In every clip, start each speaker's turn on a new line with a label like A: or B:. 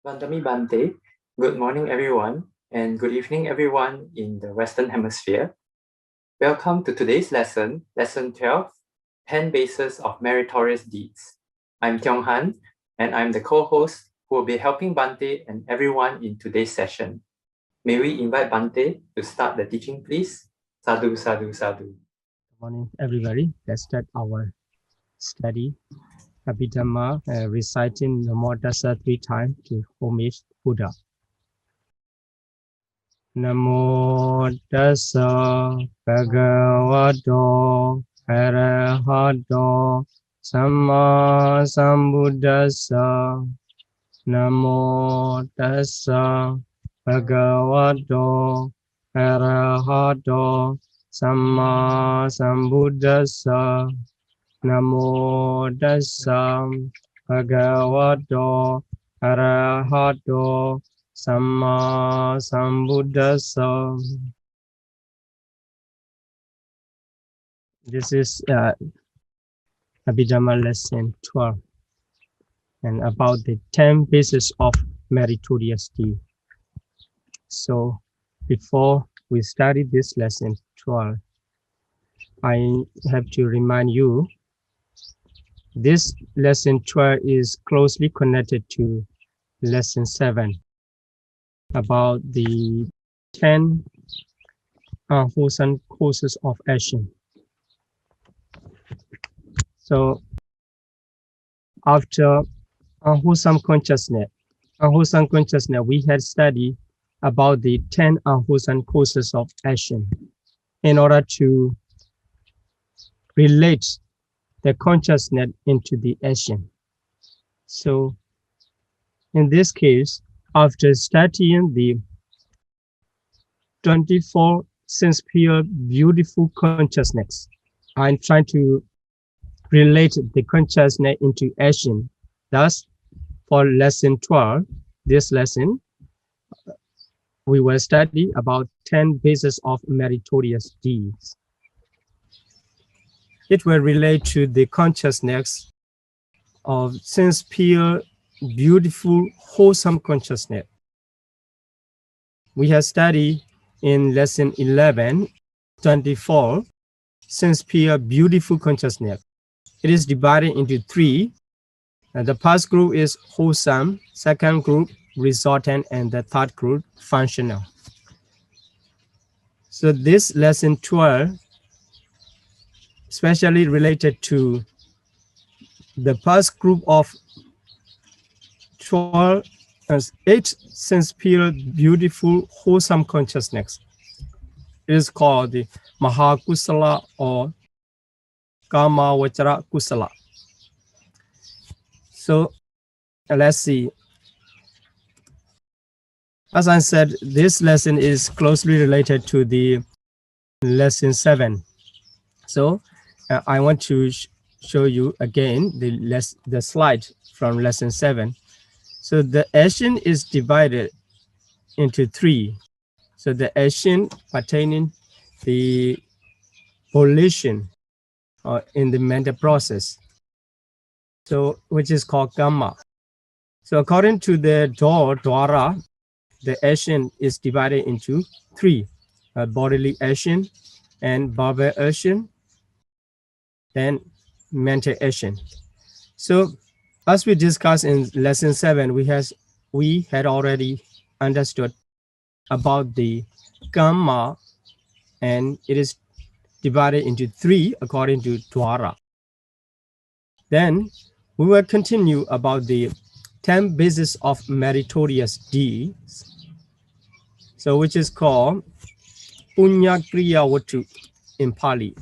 A: Bantami Bante, good morning everyone, and good evening everyone in the Western Hemisphere. Welcome to today's lesson, Lesson 12, 10 Bases of Meritorious Deeds. I'm Kyung Han, and I'm the co-host who will be helping Bante and everyone in today's session. May we invite Bante to start the teaching, please? Sadhu, sadhu, sadhu.
B: Good morning, everybody. Let's start our study. Abhidhamma, reciting Namo Tassa 3 times to homage Buddha. Namo Tassa Bhagavato Arahato Samma Sambuddhassa. Namo Tassa Bhagavato Arahato Samma Sambuddhassa. Namo Tassa Bhagavato Arahato Samma Sambuddhassa. This is Abhidhamma lesson 12 and about the 10 bases of meritorious deed. So before we study this lesson 12, I have to remind you this lesson 12 is closely connected to lesson 7 about the 10 unwholesome causes of action. So after unwholesome consciousness, we had studied about the 10 unwholesome causes of action in order to relate the consciousness into the action. So in this case, after studying the 24 sense pure beautiful consciousness, I'm trying to relate the consciousness into action. Thus, for lesson 12, this lesson, we will study about 10 bases of meritorious deeds. It will relate to the consciousness of sense pure, beautiful, wholesome consciousness. We have studied in lesson 11, 24, sense pure, beautiful consciousness. It is divided into 3. The first group is wholesome, second group resultant, and the third group functional. So this lesson 12, especially related to the first group of 12 as 8 sense pure, beautiful, wholesome consciousness. It is called the Mahakusala or Kama Vachara Kusala. So let's see. As I said, this lesson is closely related to the lesson 7. So I want to show you again the slide from lesson 7. So the action is divided into 3. So the action pertaining the volition in the mental process, so which is called kamma. So according to the dwara, the action is divided into 3: bodily action, and verbal action, and mental action. So as we discussed in lesson 7, we had already understood about the kamma, and it is divided into 3 according to dwara. Then we will continue about the 10 bases of meritorious deeds, so which is called Punya Kriya Vatu in Pali.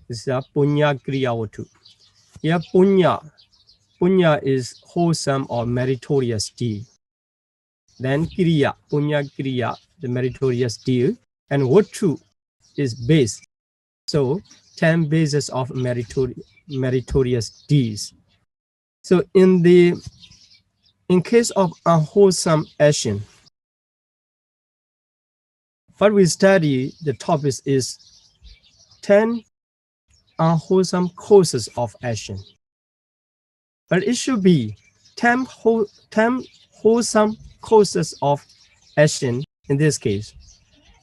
B: This is a Punya Kriya Vatu. Here Punya is wholesome or meritorious deed. Then Kriya, Punya Kriya, the meritorious deed, and Vatu is base. So 10 bases of meritorious deeds. So in case of unwholesome action, what we study, the topic is 10 unwholesome causes of action. But it should be 10 wholesome causes of action in this case.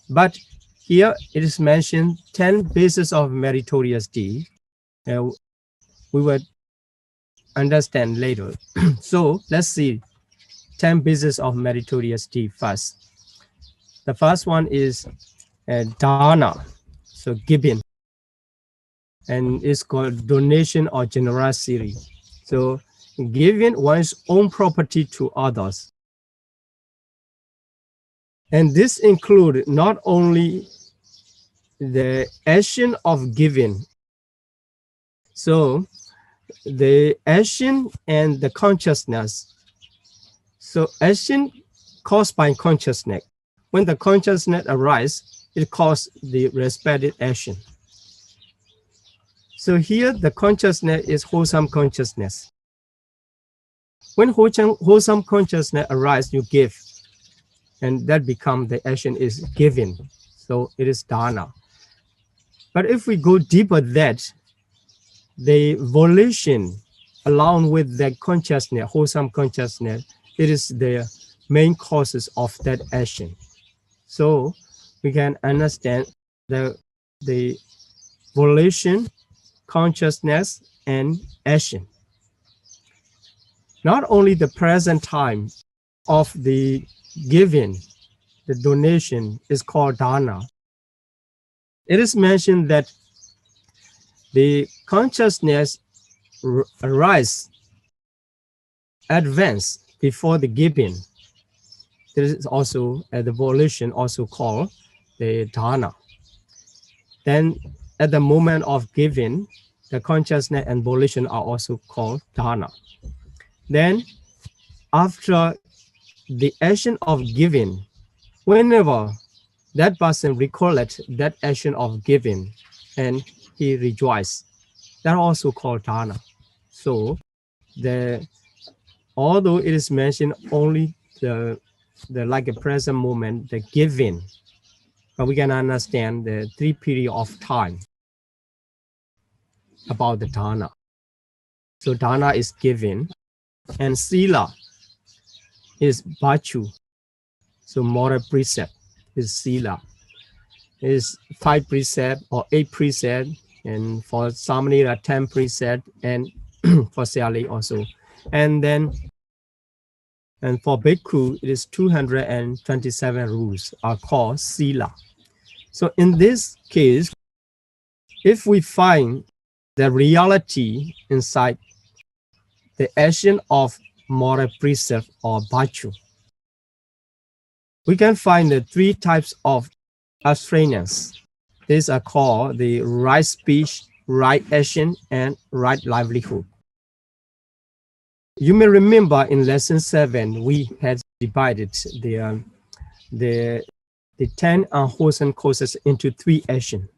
B: But here it is mentioned 10 bases of meritorious deed. We will understand later. So let's see 10 bases of meritorious deed first. The first one is dana, so giving, and it's called donation or generosity. So giving one's own property to others. And this includes not only the action of giving, so the action and the consciousness. So action caused by consciousness. When the consciousness arises, it causes the respected action. So here the consciousness is wholesome consciousness. When wholesome consciousness arises, you give, and that becomes the action is giving. So it is dana. But if we go deeper that, the volition along with the consciousness, wholesome consciousness, it is the main causes of that action. So we can understand the volition, consciousness, and action. Not only the present time of the giving, the donation is called dana. It is mentioned that the consciousness arise, advance before the giving. This is also the volition also called the dana. Then at the moment of giving, the consciousness and volition are also called dana. Then after the action of giving, whenever that person recollects that action of giving and he rejoices, that also called dana. So although it is mentioned only the like a present moment, the giving, but we can understand the 3 period of time about the dana. So dana is giving, and sila is virtue. So moral precept is sila. Is 5 precept or 8 precept, and for Samnira 10 precept, and for Siali also. And then for Bhikkhu, it is 227 rules are called sila. So in this case, if we find the reality inside the action of moral precept or virtue, we can find the 3 types of abstinence. These are called the right speech, right action, and right livelihood. You may remember in lesson 7, we had divided the 10 unwholesome causes into 3 actions.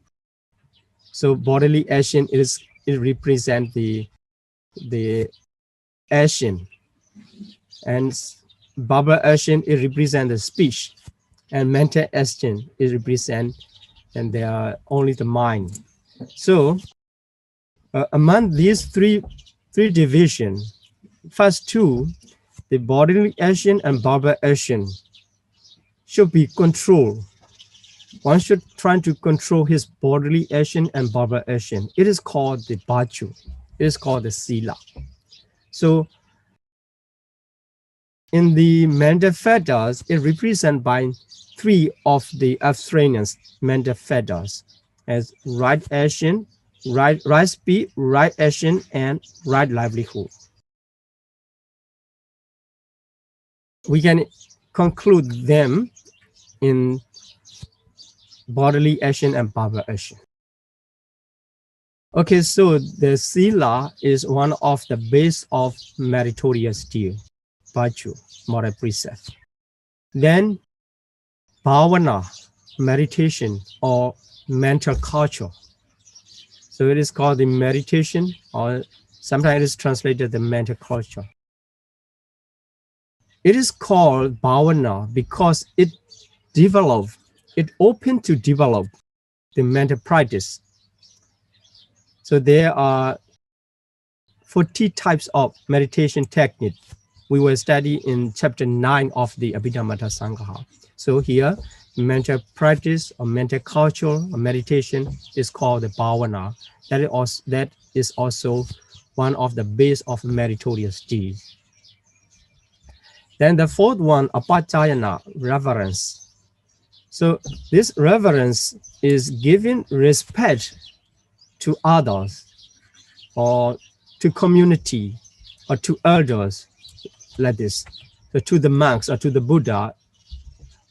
B: So bodily action it represents the action, and verbal action it represents the speech, and mental action it represents, and they are only the mind. So among these three divisions, first 2, the bodily action and verbal action should be controlled. One should try to control his bodily action and verbal action. It is called the virtue. It is called the sila. So in the mental fetters, it represents by 3 of the abstinence mental fetters as right action, right speech, right action, and right livelihood. We can conclude them in bodily action and verbal action. Okay, so the sila is one of the base of meritorious deed, virtue, moral precept. Then bhavana, meditation or mental culture. So it is called the meditation, or sometimes it is translated the mental culture. It is called bhavana because it opened to develop the mental practice. So there are 40 types of meditation technique. we will study in chapter 9 of the Abhidhamma Sangha. So here, mental practice or mental culture or meditation is called the bhavana. That is also one of the base of meritorious deeds. Then the fourth one, apachayana, reverence. So this reverence is giving respect to others or to community or to elders, like this. So to the monks or to the Buddha,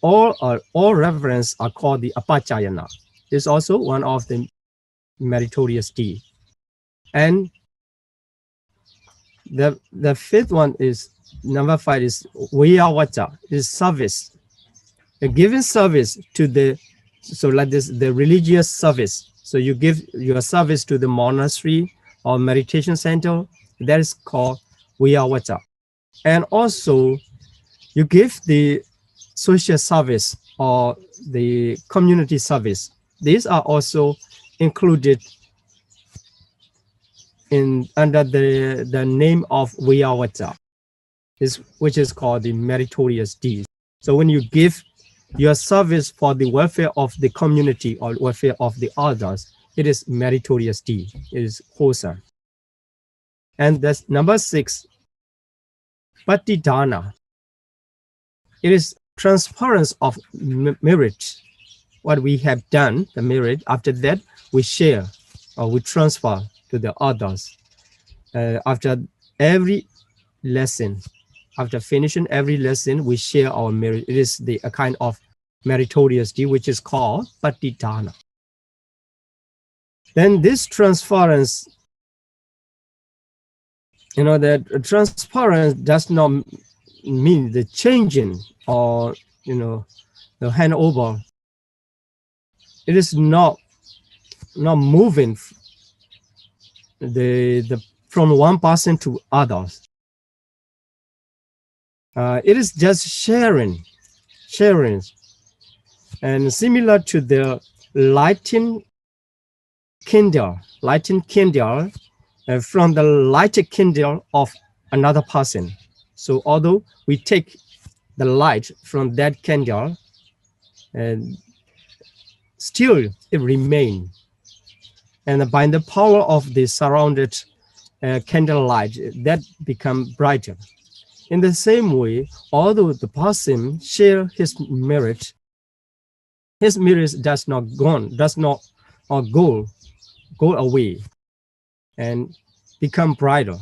B: all reverence are called the apachayana. This is also one of the meritorious deed. And the fifth one is, number 5 is viyavaca, is service. Giving service to the, so like this, the religious service. So you give your service to the monastery or meditation center, that is called viyavaca. And also you give the social service or the community service. These are also included in under the name of viyavaca, which is called the meritorious deeds. So when you give your service for the welfare of the community or welfare of the others, it is meritorious deed. It is wholesome. And that's number 6, patidana. It is transference of merit. What we have done, the merit, after that we share or we transfer to the others. After every lesson, after finishing every lesson, we share our merit. It is a kind of meritorious deed, which is called patidana. Then this transference, that transference does not mean the changing or, the handover. It is not moving from one person to others. It is just sharing, and similar to the lighting candle from the lighted candle of another person. So although we take the light from that candle, and still it remains. And by the power of the surrounded candlelight, that become brighter. In the same way, although the person share his merit does not go away and become brighter.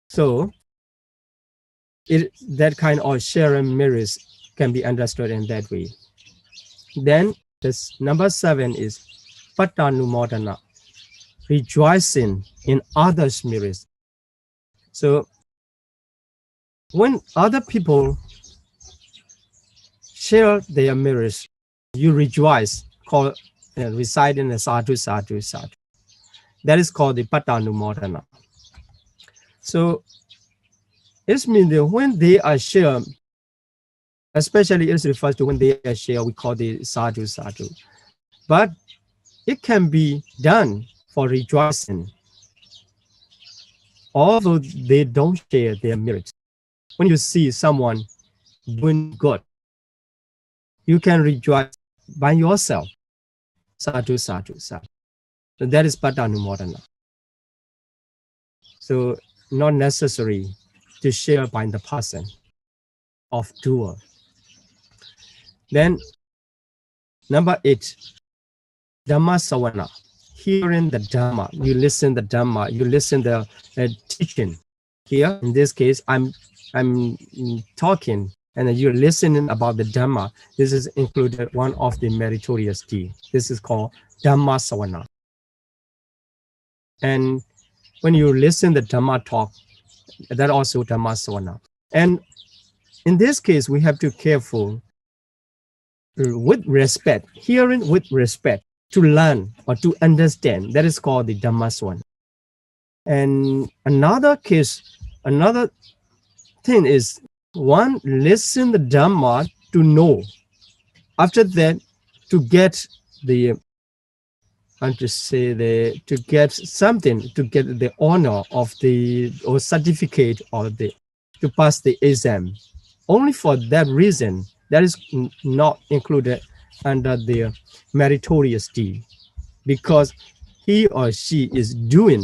B: So that kind of sharing merits can be understood in that way. Then this number 7 is patanumodana, rejoicing in others' merits. So when other people share their merits, you rejoice, recite in the sadhu, sadhu, sadhu. That is called the patanumodana. So it means that when they are shared, especially it refers to when they are shared, we call the sadhu, sadhu. But it can be done for rejoicing, although they don't share their merits. When you see someone doing good, you can rejoice by yourself. Sadhu, sadhu, sadhu. So that is patanumodana. So not necessary to share by the person of doer. Then number 8, Dhamma Savana, hearing the Dhamma. You listen the Dhamma, you listen the teaching. Here, in this case, I'm talking and you're listening about the Dhamma. This is included one of the meritorious deeds. This is called Dhamma Savana. And when you listen the Dhamma talk, that also Dhamma Savana. And in this case, we have to be careful with respect, hearing with respect, to learn or to understand. That is called the Dhamma Savana. And another thing is, one, listen the Dhamma to know. After that, to get the and to say to get something, to get the honor of the or certificate or to pass the exam. Only for that reason, that is not included under the meritorious deed, because he or she is doing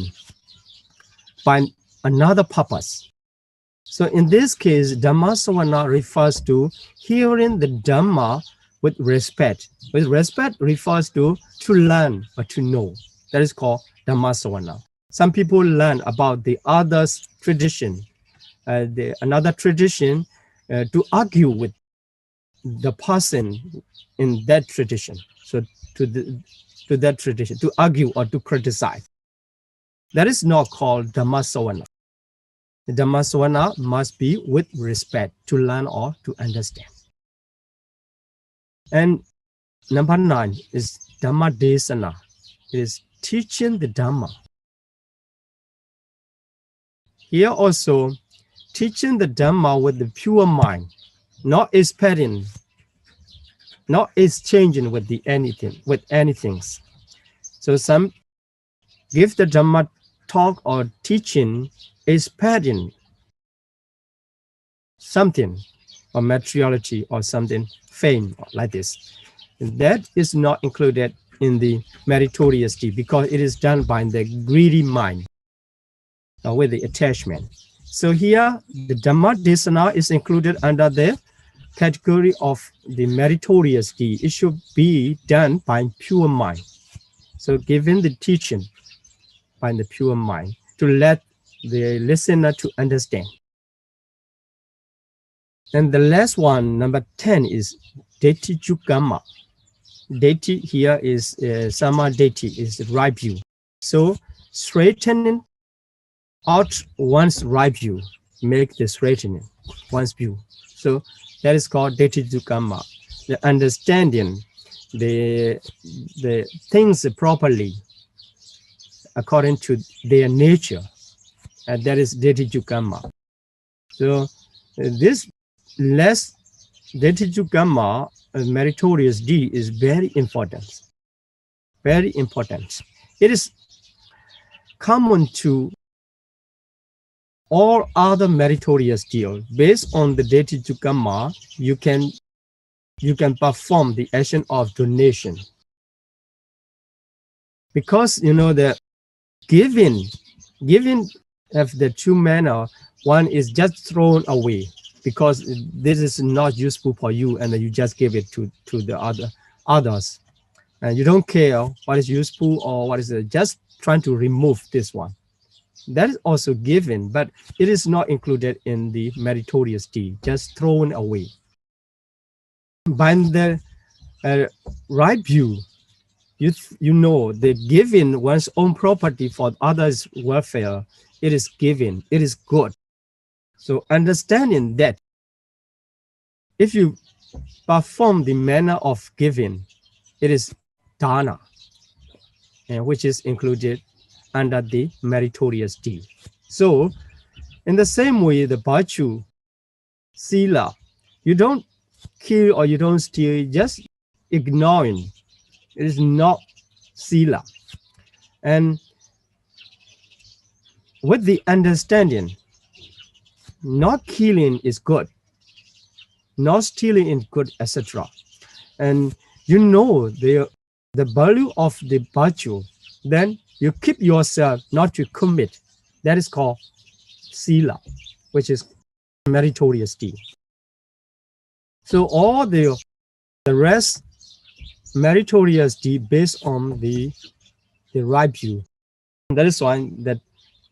B: by another purpose. So in this case, Dhamma Savana refers to hearing the Dhamma with respect. With respect refers to learn or to know. That is called Dhamma Savana. Some people learn about the other's tradition, another tradition, to argue with the person in that tradition. So to that tradition, to argue or to criticize. That is not called Dhamma Savana. The Dhamma Savana must be with respect, to learn or to understand. And number 9 is Dhamma Desana. It is teaching the Dhamma. Here also, teaching the Dhamma with the pure mind, not expecting, not exchanging with anything. So some give the Dhamma talk or teaching expecting something or materiality or something, fame like this. That is not included in the meritorious deed because it is done by the greedy mind with the attachment. So here the Dhamma Desana is included under the category of the meritorious deed. It should be done by pure mind. So given the teaching by the pure mind to let the listener to understand. And the last one, number 10, is Deti Jukama. Deti here is Sama Deti, is the right view. So straightening out one's right view, make the straightening one's view. So that is called Deti Jukama, the understanding the things properly according to their nature, and that is Deti Jukama. So this less Deti Jukama meritorious deed is very important. Very important. It is common to all other meritorious deals. Based on the Deti Jukama, you can perform the action of donation. Because the giving have the two manner. One is just thrown away because this is not useful for you, and you just give it to the others, and you don't care what is useful or what is just trying to remove this one. That is also given, but it is not included in the meritorious deed, just thrown away. By the right view, the giving one's own property for others' welfare, it is given, it is good. So understanding that if you perform the manner of giving, it is dana, which is included under the meritorious deed. So in the same way, the virtue, sila, you don't kill or you don't steal, just ignoring. It is not sila. And with the understanding, not killing is good, not stealing is good, etc. And the value of the virtue, then you keep yourself not to commit. That is called sila, which is meritorious deed. So all the rest meritorious deed based on the right view. That is why that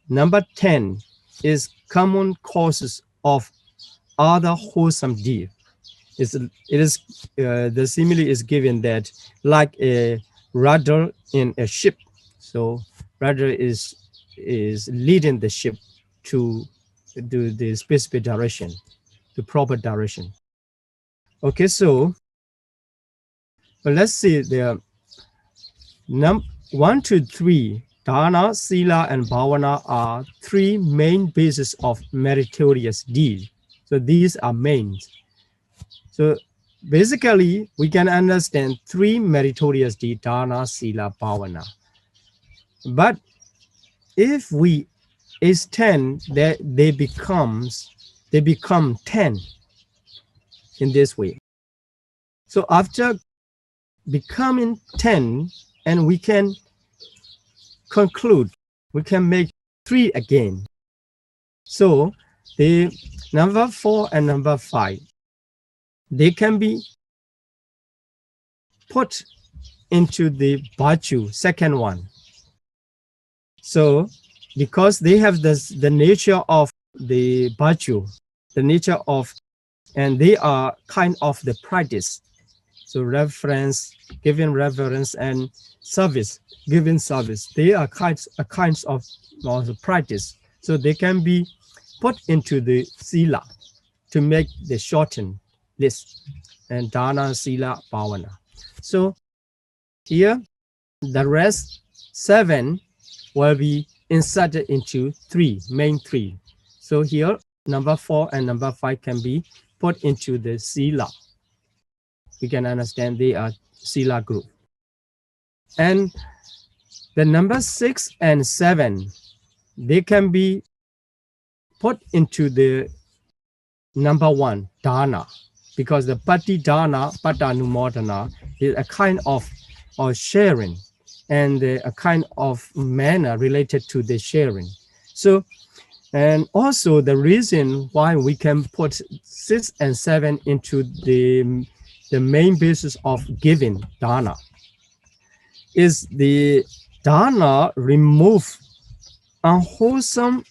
B: number 10 is common causes of other wholesome deed. The simile is given that like a rudder in a ship. So rudder is leading the ship to do the specific direction, the proper direction. Okay, so let's see the 1 to 3. Dana, Sila, and Bhavana are 3 main bases of meritorious deed. So these are mains. So basically, we can understand 3 meritorious deeds: Dana, Sila, Bhavana. But if we is 10, they become 10 in this way. So after becoming 10, and we can conclude, we can make 3 again. So the number 4 and number 5, they can be put into the baju, second one. So because they have the nature of the baju, the nature of, and they are kind of the practice. So reverence, giving reverence, and service, giving service. They are kinds of practice. So they can be put into the sila to make the shortened list, and dana, sila, bhavana. So here, the rest 7 will be inserted into 3, main 3. So here, number 4 and number 5 can be put into the sila. We can understand they are sila group. And the number 6 and 7, they can be put into the number 1, dana, because the pati dana, patanumodana, is a kind of sharing, and a kind of manner related to the sharing. So, and also the reason why we can put 6 and 7 into the main basis of giving dana is the dana remove unwholesome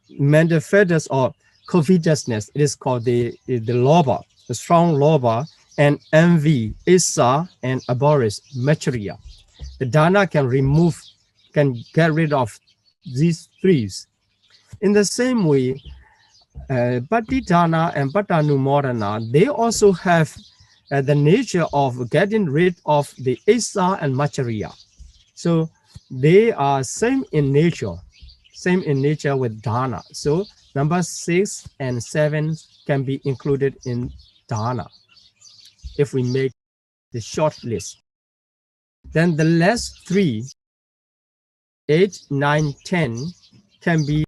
B: manifestos or covetousness. It is called the lobha, the strong lobha, and envy, issa, and abhorrence, macharia. The dana can get rid of these 3. In the same way, Patidana and Patanumodana, they also have the nature of getting rid of the issa and macharia. So they are same in nature with dana. So number 6 and 7 can be included in dana if we make the short list. Then the last 3, 8, 9, 10 can be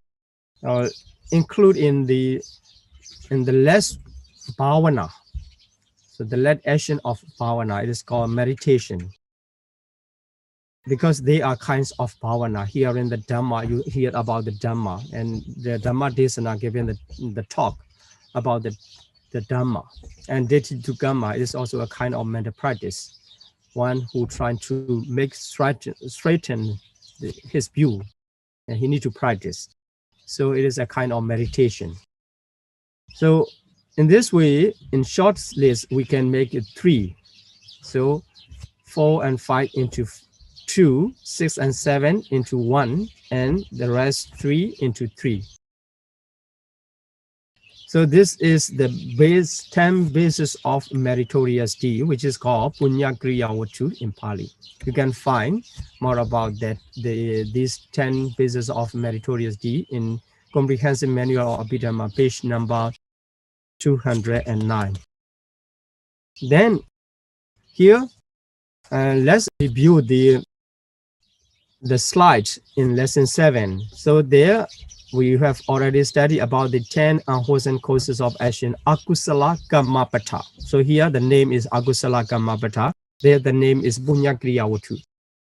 B: included in the last bhavana. So the last action of bhavana, it is called meditation, because they are kinds of bhavana. Here in the Dhamma, you hear about the Dhamma, and the Dhamma Desana given the talk about the Dhamma. And Deti is also a kind of mental practice, one who trying to make straighten his view, and he need to practice. So it is a kind of meditation. So in this way, in short list, we can make it 3. So 4 and 5 into 2, 6 and 7 into 1, and the rest 3 into 3. So this is the 10 basis of meritorious deed, which is called Punya Kriya Vatu in Pali. You can find more about that these 10 basis of meritorious deed in Comprehensive Manual of Abhidhamma, page number 209. Then here, let's review the slides in lesson 7. So there we have already studied about the 10 unwholesome causes of action, akusala kammapata. So here the name is akusala kammapata. There the name is punya kriya vatu.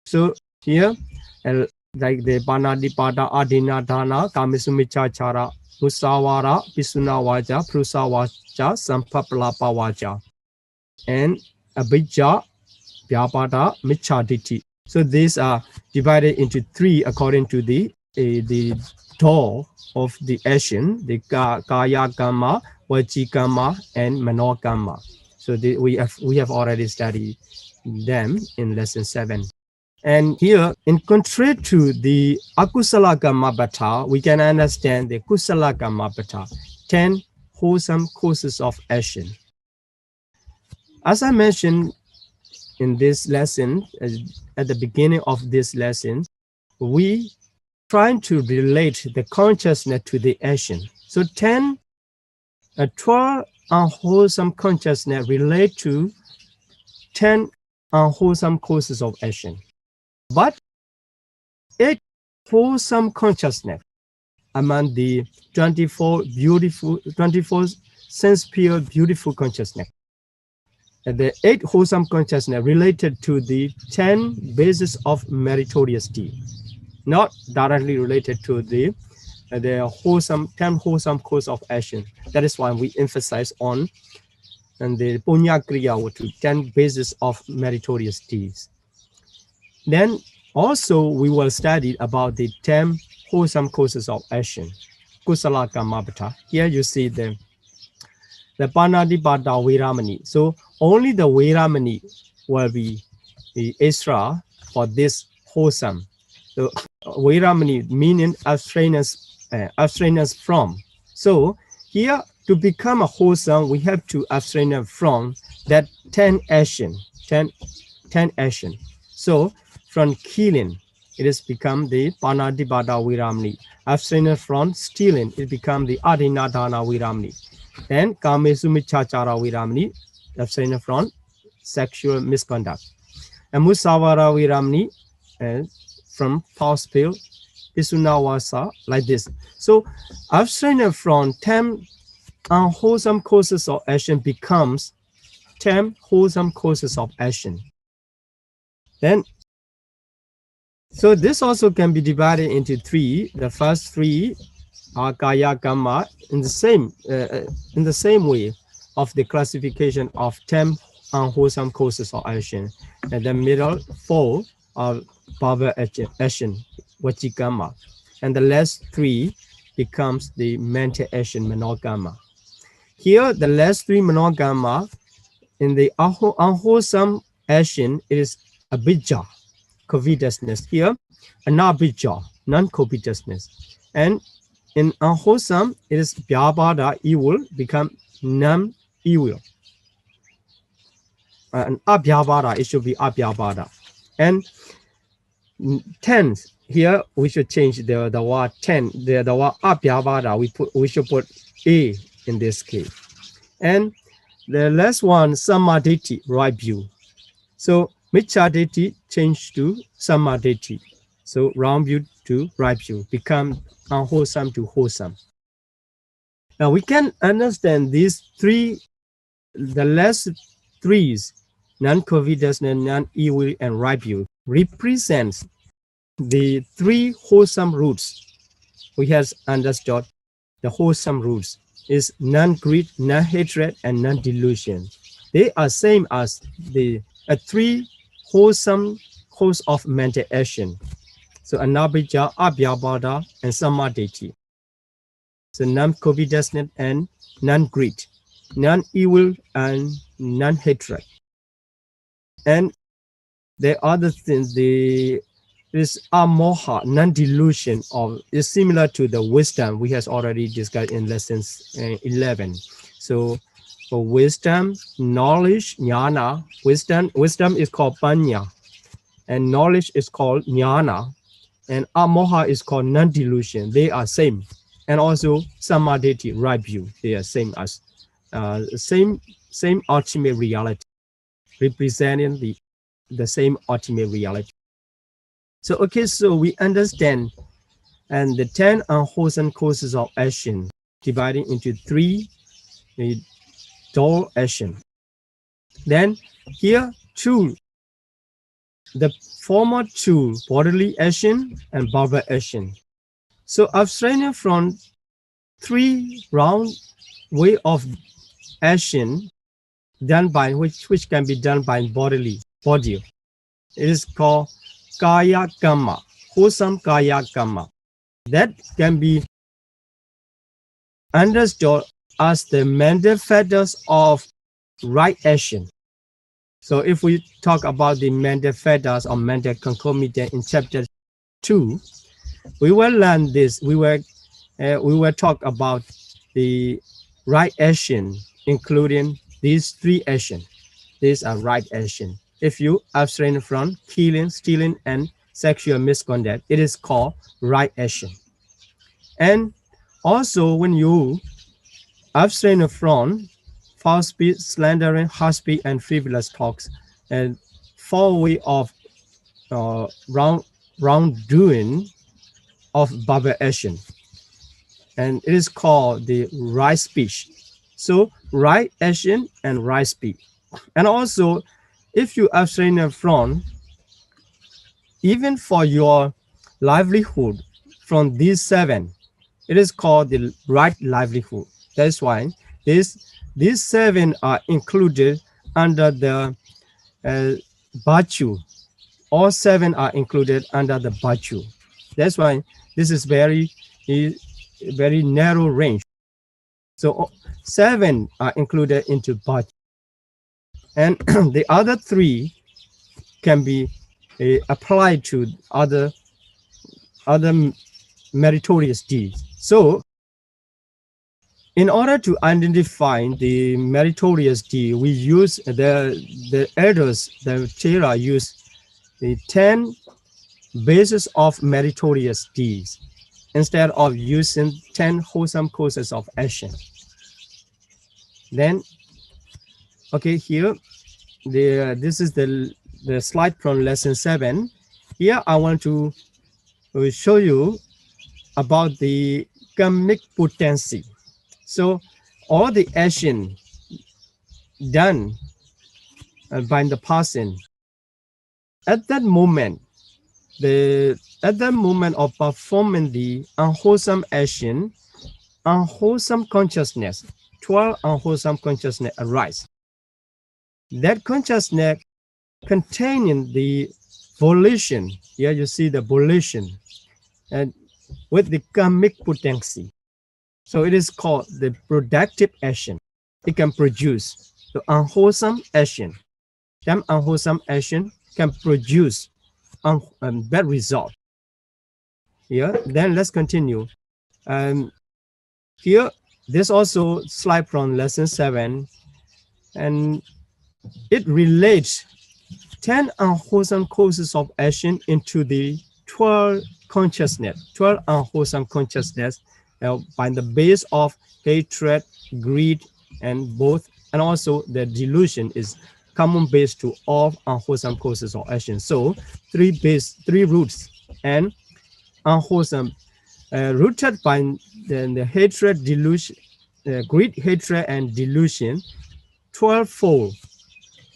B: So here, like the Pannadhikalankara, adina dana, kamisumichachara, musawara, pisuna vaja, prusa vaja, sampapalapa vaja, and abhijja, vyapada, michaditi. So these are divided into 3 according to the door of the action, the kaya gamma, vachi gamma, and mano gamma. So we have already studied them in lesson 7. And here, in contrary to the akusala gamma bata, we can understand the kusala gamma bata, 10 wholesome causes of action. As I mentioned in this lesson, at the beginning of this lesson, we trying to relate the consciousness to the action. So 12 unwholesome consciousness relate to 10 unwholesome causes of action. But 8 wholesome consciousness among the 24 sense pure beautiful consciousness. And the 8 wholesome consciousness related to the 10 bases of meritorious deed, not directly related to the wholesome 10 wholesome course of action. That is why we emphasize on and the punya kriya, to 10 bases of meritorious deeds. Then also we will study about the 10 wholesome courses of action. Kusala Kamabhata. Here you see the Pannadhikalankara Viramani. So only the Viramani will be the extra for this wholesome. So Viramani meaning abstinence from. So here to become a wholesome, we have to abstain from that 10 action, 10 action. So from killing, it has become the Pannadhikalankara Viramani. Abstain from stealing, it becomes the Adinadana Viramani. Then Kamesumichachara Viramani, abstain from sexual misconduct. And Musawara Viramani, from false spill, Isunawasa, like this. So abstain from 10 unwholesome courses of action becomes 10 wholesome courses of action. Then, so this also can be divided into 3. The first 3 are Kaya Kamma in the same way of the classification of 10 unwholesome courses of action. And the middle 4 are Bhava action, Vachikama. And the last 3 becomes the mental action, Manogama. Here, the last 3 Manogama, in the unwholesome action, it is abhijja, covetousness. Here, anabhijja, non-covetousness. And in unwholesome, it is vyabhada, evil, become non-evil. And abhyabhada, it should be abhyabhada. And 10, here we should change the word 10, the word abhyabhada, we should put A in this case. And the last one, samadhi, right view. So michaditi change to samadhi. So wrong view to right view, become unwholesome to wholesome. Now we can understand these 3, the last 3s, non-covetousness, non-evil, and right view, represents the 3 wholesome roots. We have understood the wholesome roots is non-greed, non-hatred, and non-delusion. They are same as the 3 wholesome course of mental action. So anabhijja, abhyabhada, and samadhi. So non-covetousness and non-greed, non-evil and non-hatred. And the other things, this amoha, non-delusion, is similar to the wisdom we have already discussed in lessons 11. So for wisdom, knowledge, jnana, wisdom is called panya, and knowledge is called jnana, and amoha is called non-delusion. They are same. And also samadhi, right view, they are same as same ultimate reality, representing the same ultimate reality. So okay, so we understand, and the 10 unwholesome courses of action dividing into 3 dual action. Then here 2, the former 2, bodily action and bhava action. So abstraining from 3 round way of action done by which can be done by body. It is called Kaya Kamma, wholesome Kaya Kamma. That can be understood as the mental factors of right action. So if we talk about the mental factors or mental concomitant in chapter 2, we will learn this. We will talk about the right action, including these 3 actions. These are right action. If you abstain from killing, stealing, and sexual misconduct, it is called right action. And also when you abstain from false speech, slandering, harsh speech, and frivolous talks, and 4 way of wrong wrongdoing of verbal action, and it is called the right speech. So right action and right speech. And also, if you abstain from, even for your livelihood, from these 7, it is called the right livelihood. That's why these 7 are included under the virtue. All 7 are included under the virtue. That's why this is very narrow range. So 7 are included into virtue, and the other 3 can be applied to other meritorious deeds. So in order to identify the meritorious deed, we use the elders, the Chera use the 10 bases of meritorious deeds instead of using 10 wholesome courses of action. Then, okay, here this is the slide from lesson 7. Here I want to show you about the karmic potency. So all the action done by the person at that moment, of performing the unwholesome action, unwholesome consciousness, 12 unwholesome consciousness arise. That consciousness containing the volition, here you see the volition, and with the karmic potency. So it is called the productive action. It can produce the unwholesome action. That unwholesome action can produce bad result. Here, then let's continue. Here, this also slide from lesson 7, and it relates 10 unwholesome causes of action into the 12 consciousness, 12 unwholesome consciousness by the base of hatred, greed, and also the delusion is common base to all unwholesome causes of action. So 3 roots and unwholesome, rooted by the hatred, delusion, greed, hatred, and delusion, 12-fold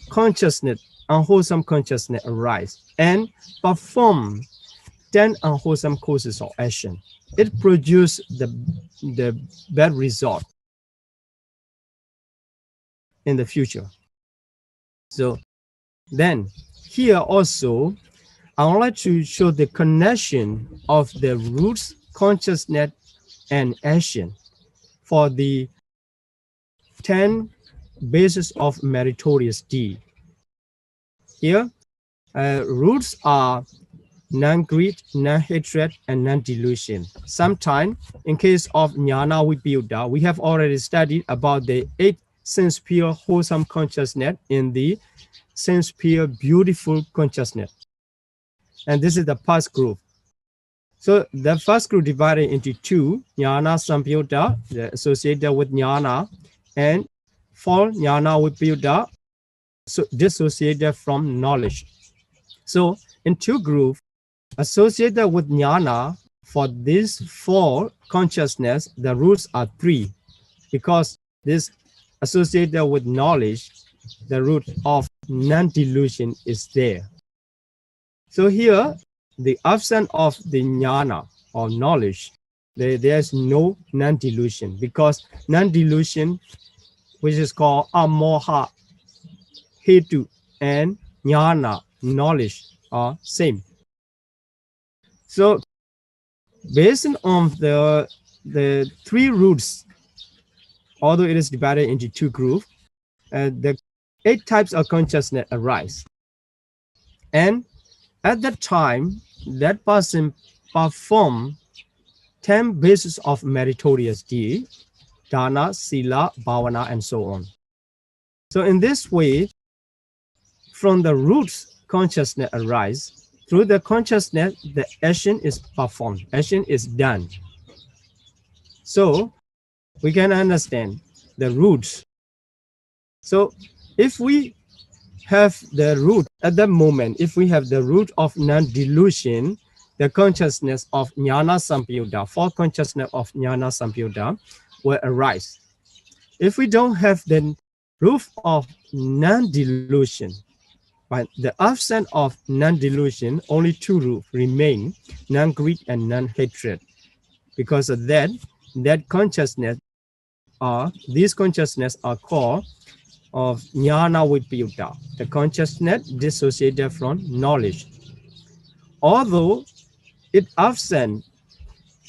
B: consciousness, unwholesome consciousness arise and perform 10 unwholesome causes of action. It produces the bad result in the future. So then here also, I would like to show the connection of the roots, consciousness, and action for the 10 bases of meritorious deed. Here, roots are non-greed, non-hatred, and non-delusion. Sometimes, in case of Jnana Vibhuta, we have already studied about the 8 sense pure wholesome consciousness in the sense pure beautiful consciousness. And this is the first group. So the first group divided into 2, Jnana Samyutta, associated with Jnana, and for Jnana Vibhuta, so dissociated from knowledge. So in 2 groups, associated with Jnana, for these 4 consciousness, the roots are 3, because this associated with knowledge, the root of non-delusion is there. So here, the absence of the jnana or knowledge, there's no non-delusion, because non-delusion, which is called amoha, hetu, and jnana, knowledge, are same. So based on the 3 roots, although it is divided into 2 groups, the 8 types of consciousness arise. And at that time, that person perform 10 bases of meritorious deed, dana, sila, bhavana, and so on. So in this way, from the roots, consciousness arise. Through the consciousness, the action is performed, action is done. So we can understand the roots. So if we have the root at that moment, if we have the root of non-delusion, the consciousness of Jnana Sampayutta, four consciousness of Jnana Sampayutta will arise. If we don't have the roof of non-delusion, but the absence of non-delusion, only two rules remain, non-greed and non-hatred. Because of that, consciousness these consciousness are called of Jnana Vipayutta, the consciousness dissociated from knowledge. Although it absent,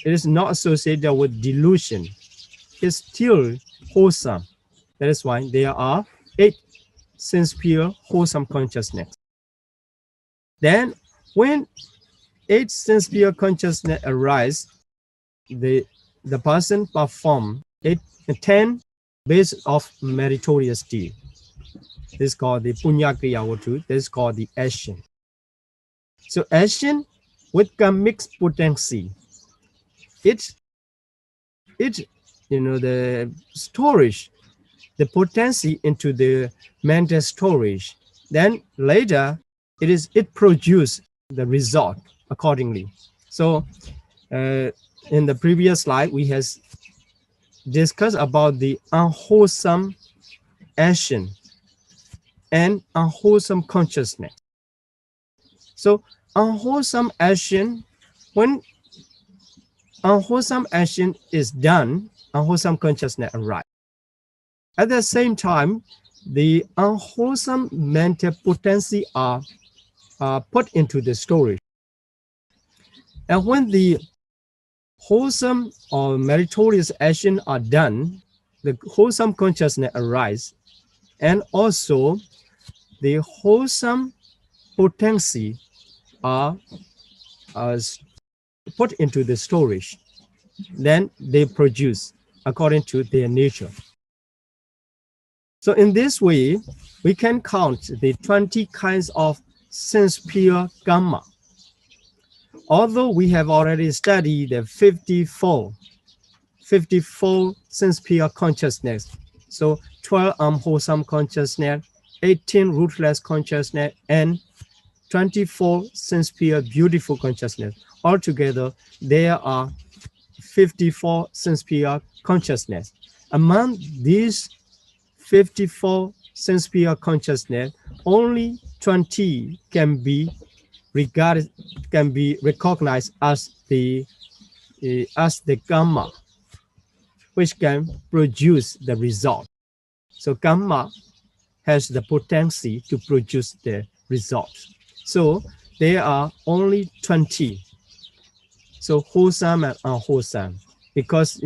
B: it is not associated with delusion, it's still wholesome. That is why there are 8 sense-pure wholesome consciousness. Then when 8 sense-pure consciousness arise, the person perform 10 base of meritorious deed. This is called the Punya Kriya Vatu. This is called the action. So action with karmic potency, it the storage, the potency into the mental storage. Then later it produce the result accordingly. So in the previous slide we has discussed about the unwholesome action and unwholesome consciousness. So unwholesome action, when unwholesome action is done, unwholesome consciousness arises. At the same time, the unwholesome mental potency are put into the storage. And when the wholesome or meritorious action are done, the wholesome consciousness arises, and also the wholesome potency are put into the storage. Then they produce according to their nature. So in this way, we can count the 20 kinds of sense-pure karma. Although we have already studied the 54 sense-pure consciousness, so 12 unwholesome consciousness, 18 rootless consciousness, and 24 sense-pure beautiful consciousness. Altogether, there are 54 sense-pure consciousness. Among these 54 sense-pure consciousness, only 20 can be regarded, can be recognized as the karma, which can produce the result. So karma has the potency to produce the result. So there are only 20. So wholesome and unwholesome, because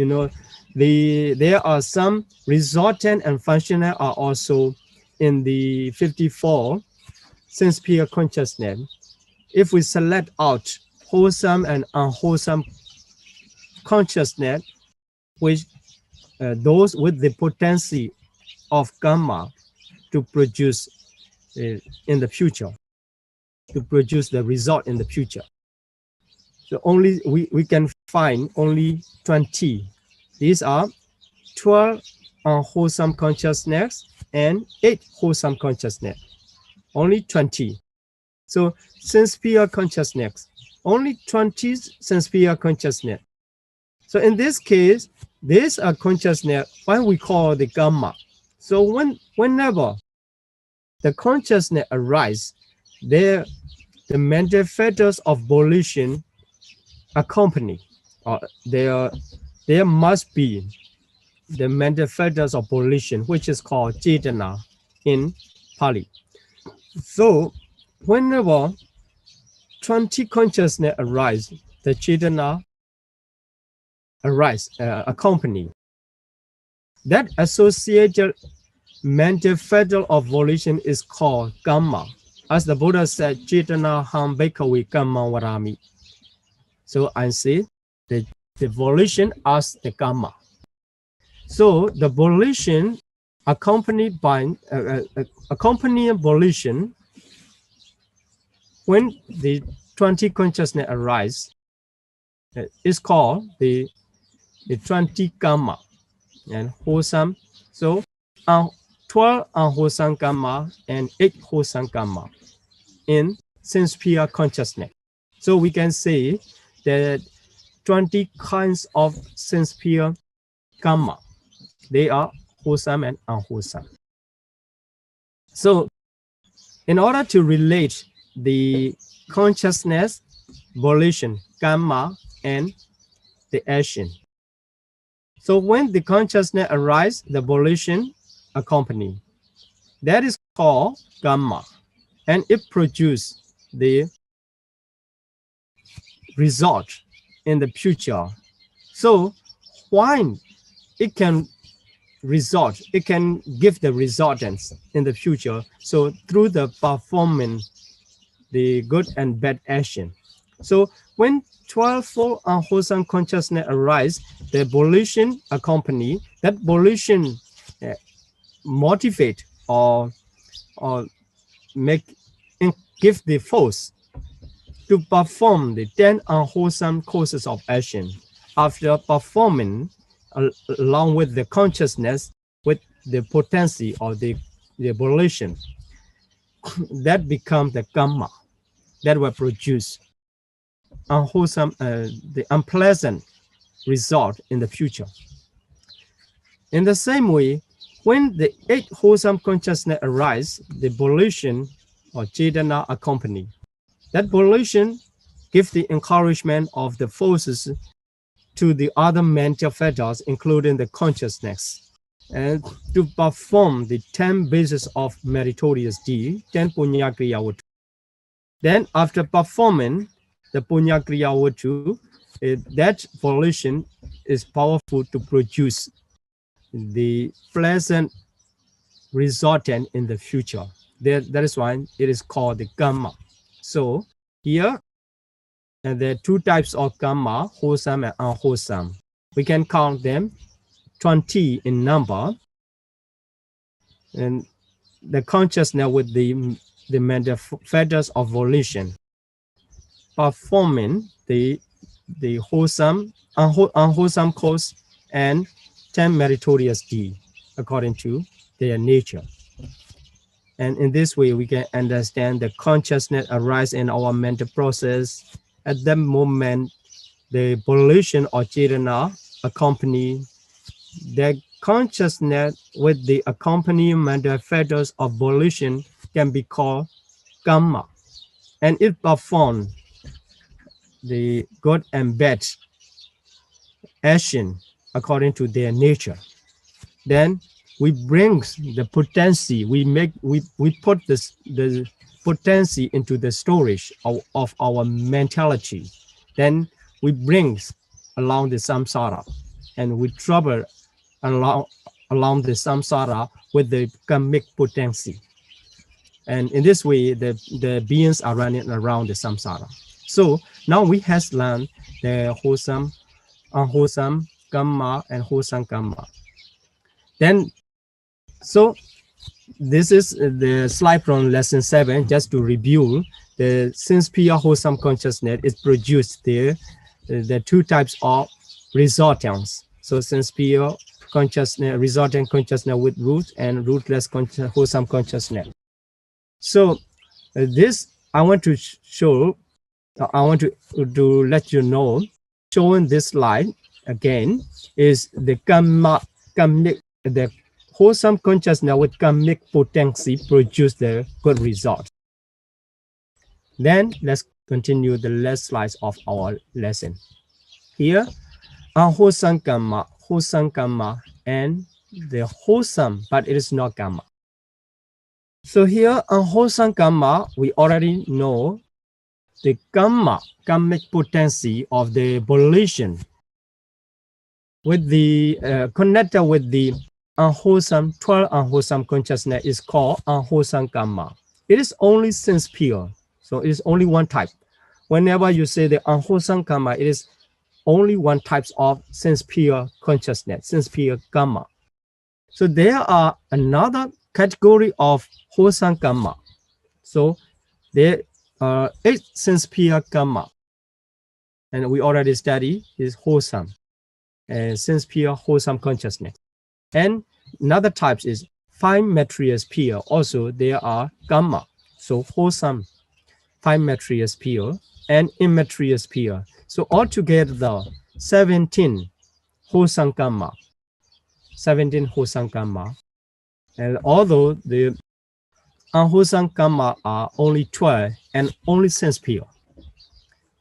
B: there are some resultant and functional are also in the 54 sense-pure consciousness. If we select out wholesome and unwholesome consciousness, which those with the potency of karma to produce in the future, to produce the result in the future. So only we can find only 20. These are 12 unwholesome consciousness and 8 wholesome consciousness. Only 20. So sense-pure consciousness, only 20 sense-pure consciousness. So in this case, these are consciousness, what we call the karma. So whenever the consciousness arises, the mental factors of volition accompany, or there must be the mental factors of volition, which is called cetana in Pali. So whenever 20 consciousness arise, the cetana arise, accompany. That associated mental factor of volition is called karma. As the Buddha said, cetana ham bhikkhave karma varami. So I say the volition as the karma. So the volition accompanied by accompanying volition, when the 20 consciousness arise, is called the 20 karma and wholesome. So 12 unwholesome karma and 8 wholesome karma in sense-pure consciousness. So we can say that 20 kinds of sense-pure karma. They are wholesome and unwholesome. So in order to relate the consciousness, volition, karma, and the action. So when the consciousness arises, the volition accompany. That is called karma, and it produces the result in the future. So why it can result, it can give the resultants in the future. So through the performing the good and bad action. So when 12-fold unwholesome consciousness arise, the volition accompany, that volition motivate or make give the force to perform the 10 unwholesome courses of action. After performing along with the consciousness, with the potency or the volition, that becomes the karma that will produce unwholesome, the unpleasant result in the future. In the same way, when the 8 wholesome consciousness arise, the volition or cetana accompany. That volition gives the encouragement of the forces to the other mental factors, including the consciousness, and to perform the 10 bases of meritorious deed, 10 punya kriya vuttu. Then after performing the punya kriya vuttu, that volition is powerful to produce the pleasant resultant in the future. That is why it is called the karma. So here, there are 2 types of karma, wholesome and unwholesome. We can count them 20 in number, and the consciousness with the mental factors of volition, performing the wholesome, unwholesome course, and 10 meritorious deeds according to their nature. And in this way, we can understand the consciousness arise in our mental process. At that moment, the volition or cetana accompany the consciousness with the accompaniment factors of volition can be called karma, and it performs the good and bad action according to their nature. Then we bring the potency, we put the potency into the storage of our mentality. Then we bring along the samsara, and we travel along the samsara with the karmic potency. And in this way, the beings are running around the samsara. So now we have learned the wholesome, unwholesome karma, and wholesome karma. Then, so this is the slide from lesson 7. Just to review, the since pure wholesome consciousness is produced there, the 2 types of resultants. So since pure consciousness, resultant consciousness with root, and rootless wholesome consciousness. So this I want to show. I want to let you know. Showing this slide again is the karmic, the wholesome consciousness with karmic potency produce the good result. Then let's continue the last slides of our lesson. Here, unwholesome karma, wholesome karma, and the wholesome, but it is not karma. So here, unwholesome karma, we already know the karma, karmic potency of the volition with the connected with the unwholesome, 12 unwholesome consciousness is called unwholesome karma. It is only sense pure, so it is only one type. Whenever you say the unwholesome karma, it is only one type of sense pure consciousness, sense pure karma. So there are another category of wholesome karma. So there are 8 sense pure karma, and we already studied is wholesome and sense pure wholesome consciousness. And another type is 5 materials pure. Also there are karma, so wholesome 5 materials pure, and immaterial sphere. So altogether, 17 wholesome karma. 17 wholesome karma. And although the unwholesome karma are only 12 and only sense pure.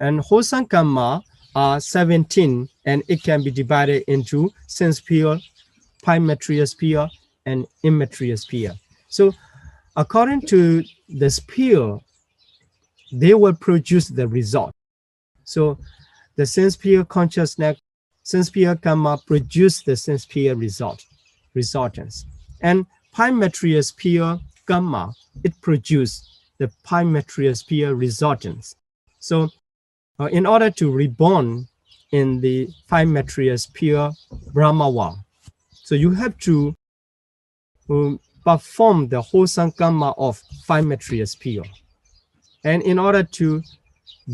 B: And wholesome karma are 17 and it can be divided into sense pure, material sphere, and immaterial sphere. So according to the sphere, they will produce the result. So the sense pure consciousness, sense pure karma produce the sense pure resultants. And material sphere karma, it produce the material sphere resultants. So in order to reborn in the material sphere Brahmawa, so you have to perform the wholesome karma of material sphere. And in order to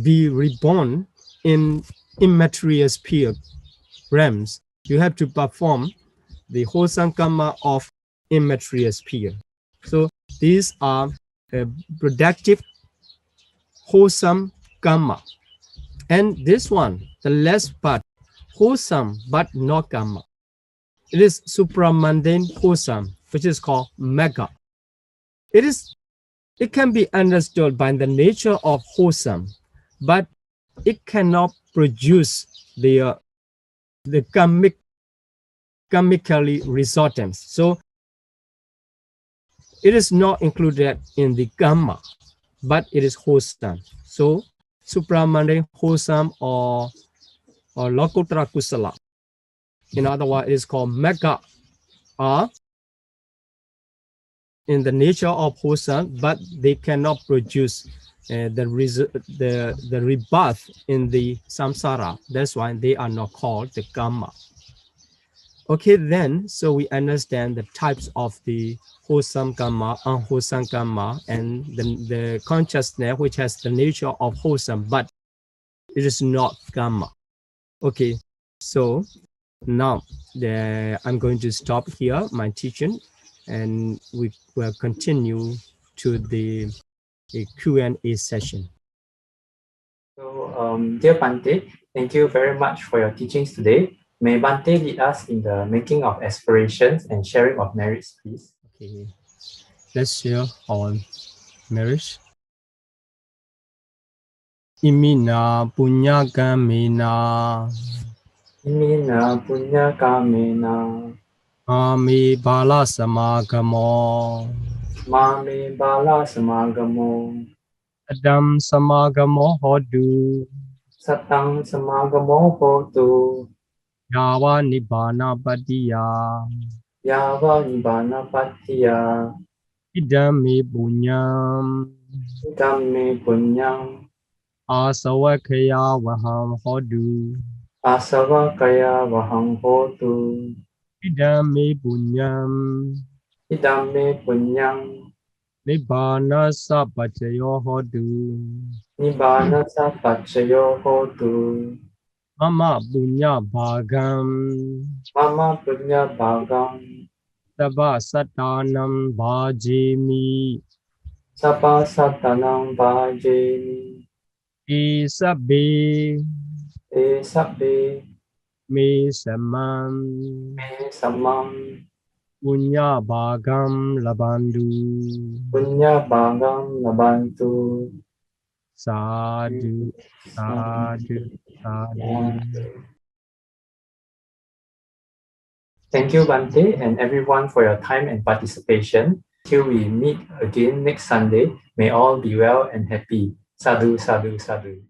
B: be reborn in immaterial sphere realms, you have to perform the wholesome karma of immaterial sphere. So these are productive wholesome karma. And this one, the last part, wholesome but not karma. It is supramundane wholesome, which is called mega. It can be understood by the nature of wholesome, but it cannot produce the karmically resultants. So it is not included in the karma, but it is wholesome. So supramundane wholesome or lokuttara kusala. In other words, it is called mega, are in the nature of wholesome, but they cannot produce the rebirth in the samsara. That's why they are not called the karma. Okay, then, so we understand the types of the wholesome karma, unwholesome karma, and the consciousness which has the nature of wholesome, but it is not karma. Okay, so now I'm going to stop here my teaching, and we will continue to the Q&A session.
A: So, dear Bante, thank you very much for your teachings today. May Bante lead us in the making of aspirations and sharing of merits, please.
B: Okay, let's share our merits. Imina punya kamena.
A: Imina punya kamena.
B: Ami bala samagamo.
A: Mami bala samagamo.
B: Adam samagamo hodu.
A: Satang samagamo hotu.
B: Yawa nibbana padiya.
A: Yava nibbana patiya.
B: Idami punyam.
A: Idame punyam.
B: Asawakaya vaham hodu.
A: Asava kaya vahang hotu.
B: Idami punyam.
A: Idame punyam.
B: Nibbana sapachayo hodu.
A: Nibbana sapachayo hotu.
B: Mama punya bhagam.
A: Mama punya bhagam.
B: Sabha satanam bhajemi.
A: Sapa satanam bhajemi.
B: Isabe
A: E sabbe.
B: me samam.
A: Me samam.
B: Punya bhagam labandu.
A: Punya bhagam labantu.
B: Sadhu, sadhu, sadhu.
A: Thank you, Bante, and everyone for your time and participation. Till we meet again next Sunday, may all be well and happy. Sadhu, sadhu, sadhu.